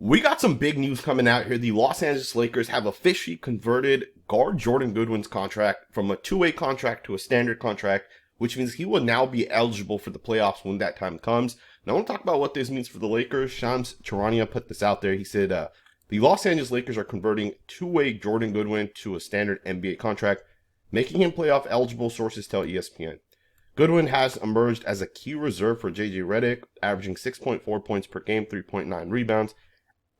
We got some big news coming out here. The Los Angeles Lakers have officially converted guard Jordan Goodwin's contract from a two-way contract to a standard contract, which means he will now be eligible for the playoffs when that time comes. Now, I want to talk about what this means for the Lakers. Shams Charania put this out there. He said, the Los Angeles Lakers are converting two-way Jordan Goodwin to a standard NBA contract, making him playoff eligible, sources tell ESPN. Goodwin has emerged as a key reserve for JJ Redick, averaging 6.4 points per game, 3.9 rebounds,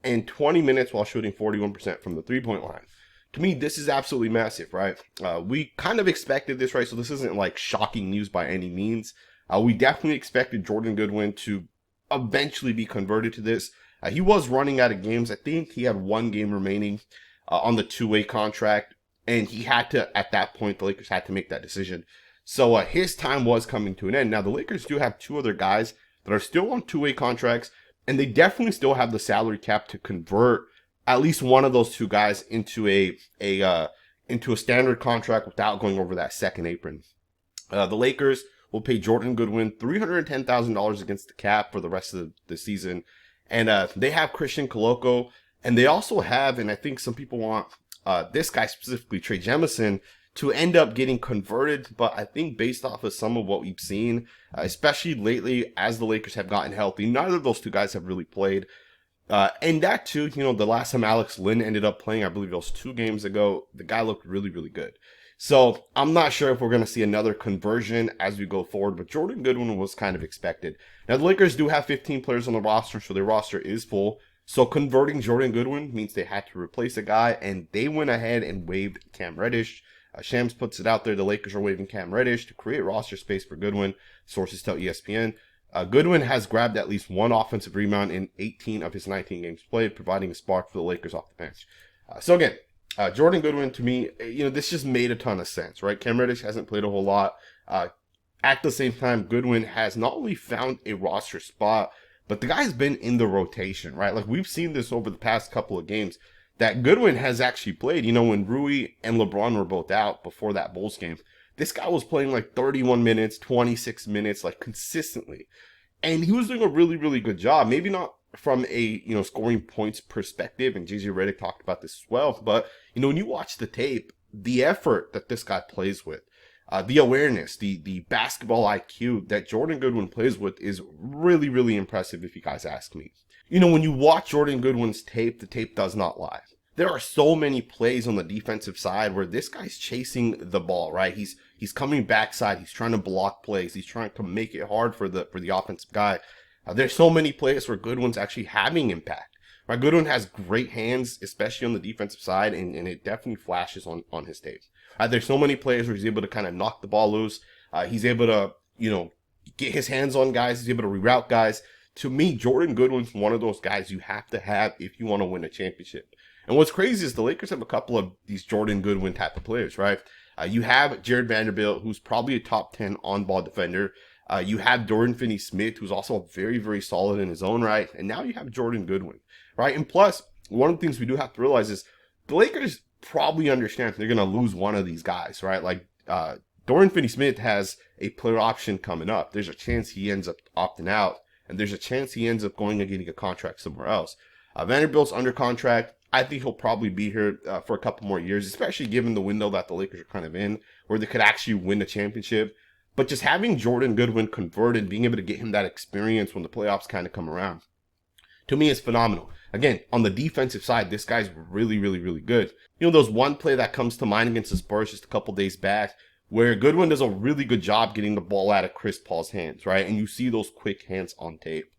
and 20 minutes while shooting 41% from the three-point line. To me, this is absolutely massive, right? We kind of expected this, right? So this isn't like shocking news by any means. We definitely expected Jordan Goodwin to eventually be converted to this. He was running out of games. I think he had one game remaining on the two-way contract, and he had to, at that point, the Lakers had to make that decision. So his time was coming to an end. Now, the Lakers do have two other guys that are still on two-way contracts, and they definitely still have the salary cap to convert at least one of those two guys into a standard contract without going over that second apron. The Lakers will pay Jordan Goodwin $310,000 against the cap for the rest of the season. And they have Christian Koloko, and they also have, and I think some people want this guy specifically, Trey Jemison, to end up getting converted. But I think based off of some of what we've seen, especially lately as the Lakers have gotten healthy, neither of those two guys have really played. And that too, the last time Alex Lynn ended up playing, I believe it was 2 games ago, the guy looked really, really good. So I'm not sure if we're going to see another conversion as we go forward, but Jordan Goodwin was kind of expected. Now, the Lakers do have 15 players on the roster, so their roster is full. So converting Jordan Goodwin means they had to replace a guy, and they went ahead and waived Cam Reddish. Shams puts it out there, the Lakers are waiving Cam Reddish to create roster space for Goodwin, sources tell ESPN. Goodwin has grabbed at least one offensive rebound in 18 of his 19 games played, providing a spark for the Lakers off the bench. So again, Jordan Goodwin, to me, this just made a ton of sense, right? Cam Reddish hasn't played a whole lot. At the same time, Goodwin has not only found a roster spot, but the guy's been in the rotation, right? Like, we've seen this over the past couple of games, that Goodwin has actually played. When Rui and Lebron were both out before that Bulls game, this guy was playing like 31 minutes, 26 minutes, like consistently. And he was doing a really, really good job. Maybe not from a, scoring points perspective, and JJ Redick talked about this as well, but, when you watch the tape, the effort that this guy plays with, the awareness, the basketball IQ that Jordan Goodwin plays with is really, really impressive if you guys ask me. When you watch Jordan Goodwin's tape, the tape does not lie. There are so many plays on the defensive side where this guy's chasing the ball, right? He's coming backside. He's trying to block plays. He's trying to make it hard for the offensive guy. There's so many plays where Goodwin's actually having impact. Right? Goodwin has great hands, especially on the defensive side, and it definitely flashes on his tape. There's so many plays where he's able to kind of knock the ball loose. He's able to, get his hands on guys. He's able to reroute guys. To me, Jordan Goodwin's one of those guys you have to have if you want to win a championship. And what's crazy is the Lakers have a couple of these Jordan Goodwin type of players, right? You have Jared Vanderbilt, who's probably a top 10 on-ball defender. You have Dorian Finney-Smith, who's also very, very solid in his own right. And now you have Jordan Goodwin, right? And plus, one of the things we do have to realize is the Lakers probably understand they're going to lose one of these guys, right? Like, Dorian Finney-Smith has a player option coming up. There's a chance he ends up opting out, and there's a chance he ends up going and getting a contract somewhere else. Vanderbilt's under contract. I think he'll probably be here for a couple more years, especially given the window that the Lakers are kind of in, where they could actually win a championship. But just having Jordan Goodwin converted, being able to get him that experience when the playoffs kind of come around, to me is phenomenal. Again, on the defensive side, this guy's really, really, really good. There's one play that comes to mind against the Spurs just a couple days back, where Goodwin does a really good job getting the ball out of Chris Paul's hands, right? And you see those quick hands on tape.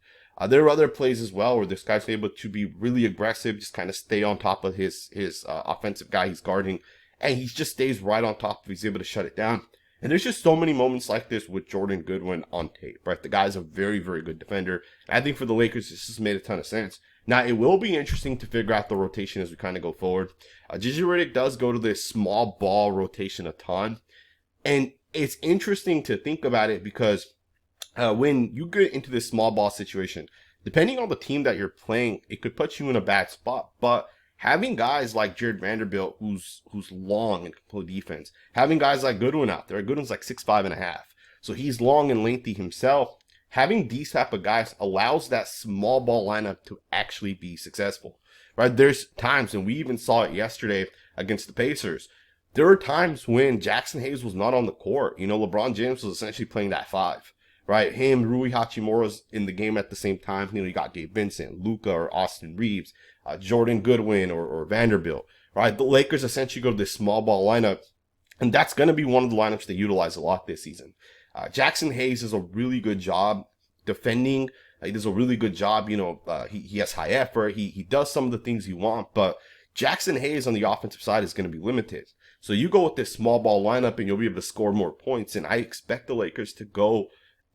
There are other plays as well where this guy's able to be really aggressive, just kind of stay on top of his offensive guy he's guarding, and he just stays right on top of it. He's able to shut it down. And there's just so many moments like this with Jordan Goodwin on tape, right? The guy's a very, very good defender. And I think for the Lakers, this has made a ton of sense. Now, it will be interesting to figure out the rotation as we kind of go forward. JJ Redick does go to this small ball rotation a ton. And it's interesting to think about it because when you get into this small ball situation, depending on the team that you're playing, it could put you in a bad spot. But having guys like Jared Vanderbilt, who's long and can play defense, having guys like Goodwin out there, Goodwin's like 6'5.5", so he's long and lengthy himself. having these type of guys allows that small ball lineup to actually be successful, right? There's times, and we even saw it yesterday against the Pacers. There were times when Jackson Hayes was not on the court. LeBron James was essentially playing that 5, right? Him, Rui Hachimura's in the game at the same time. You got Gabe Vincent, Luka or Austin Reeves, Jordan Goodwin or Vanderbilt, right? The Lakers essentially go to this small ball lineup, and that's going to be one of the lineups they utilize a lot this season. Jackson Hayes does a really good job defending. He does a really good job. He has high effort. He does some of the things you want, but Jackson Hayes on the offensive side is going to be limited. So you go with this small ball lineup and you'll be able to score more points. And I expect the Lakers to go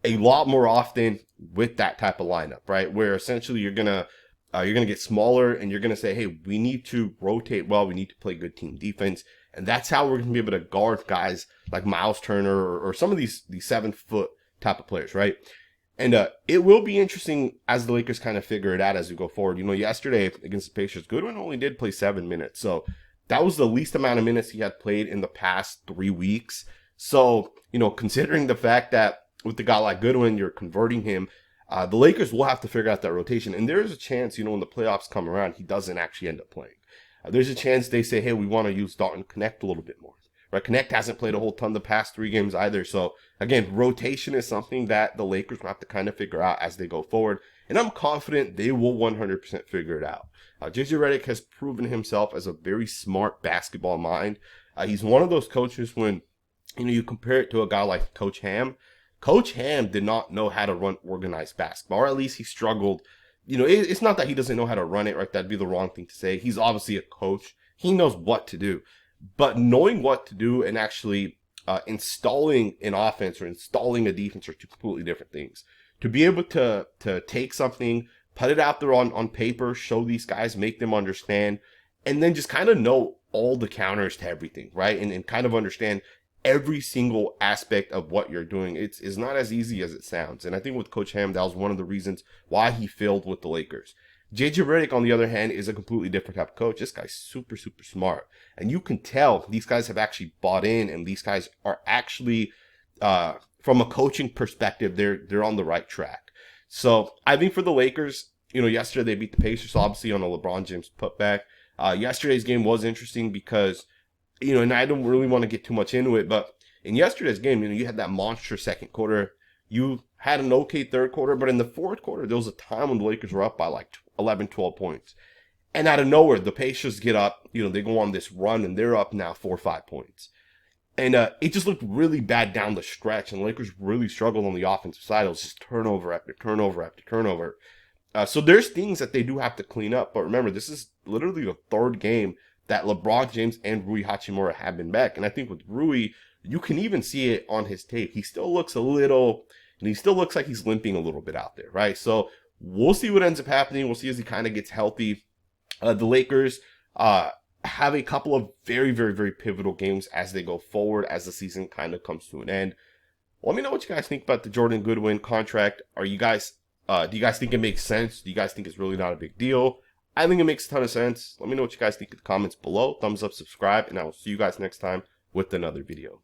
a lot more often with that type of lineup, right? Where essentially you're gonna get smaller and you're gonna say, hey, we need to rotate well. We need to play good team defense. And that's how we're going to be able to guard guys like Miles Turner or some of these 7-foot type of players, right? And it will be interesting as the Lakers kind of figure it out as we go forward. Yesterday against the Pacers, Goodwin only did play 7 minutes. So that was the least amount of minutes he had played in the past 3 weeks. So, considering the fact that with a guy like Goodwin, you're converting him, the Lakers will have to figure out that rotation. And there is a chance, when the playoffs come around, he doesn't actually end up playing. There's a chance they say, hey, we want to use Dalton Knecht a little bit more. Right? Knecht hasn't played a whole ton the past 3 games either. So, again, rotation is something that the Lakers will have to kind of figure out as they go forward. And I'm confident they will 100% figure it out. JJ Redick has proven himself as a very smart basketball mind. He's one of those coaches when, you compare it to a guy like Coach Ham. Coach Ham did not know how to run organized basketball, or at least he struggled. It's not that he doesn't know how to run it, right? That'd be the wrong thing to say. He's obviously a coach. He knows what to do. But knowing what to do and actually installing an offense or installing a defense are 2 completely different things. To be able to take something, put it out there on paper, show these guys, make them understand, and then just kind of know all the counters to everything, right? And kind of understand every single aspect of what you're doing. It's not as easy as it sounds. And I think with Coach Ham, that was one of the reasons why he failed with the Lakers. JJ Redick, on the other hand, is a completely different type of coach. This guy's super, super smart. And you can tell these guys have actually bought in, and these guys are actually, from a coaching perspective, they're on the right track. So I think for the Lakers, yesterday they beat the Pacers, obviously on a LeBron James putback. Yesterday's game was interesting because, and I don't really want to get too much into it, but in yesterday's game, you had that monster second quarter. You had an okay third quarter, but in the fourth quarter, there was a time when the Lakers were up by like 11, 12 points. And out of nowhere, the Pacers get up, they go on this run, and they're up now 4 or 5 points. And it just looked really bad down the stretch, and the Lakers really struggled on the offensive side. It was just turnover after turnover after turnover. So there's things that they do have to clean up. But remember, this is literally the 3rd game that LeBron James and Rui Hachimura have been back. And I think with Rui, you can even see it on his tape. He still looks he still looks like he's limping a little bit out there, right? So we'll see what ends up happening. We'll see as he kind of gets healthy. The Lakers have a couple of very, very, very pivotal games as they go forward, as the season kind of comes to an end. Let me know what you guys think about the Jordan Goodwin contract. Do you guys think it makes sense? Do you guys think it's really not a big deal? I think it makes a ton of sense. Let me know what you guys think in the comments below. Thumbs up, subscribe, and I will see you guys next time with another video.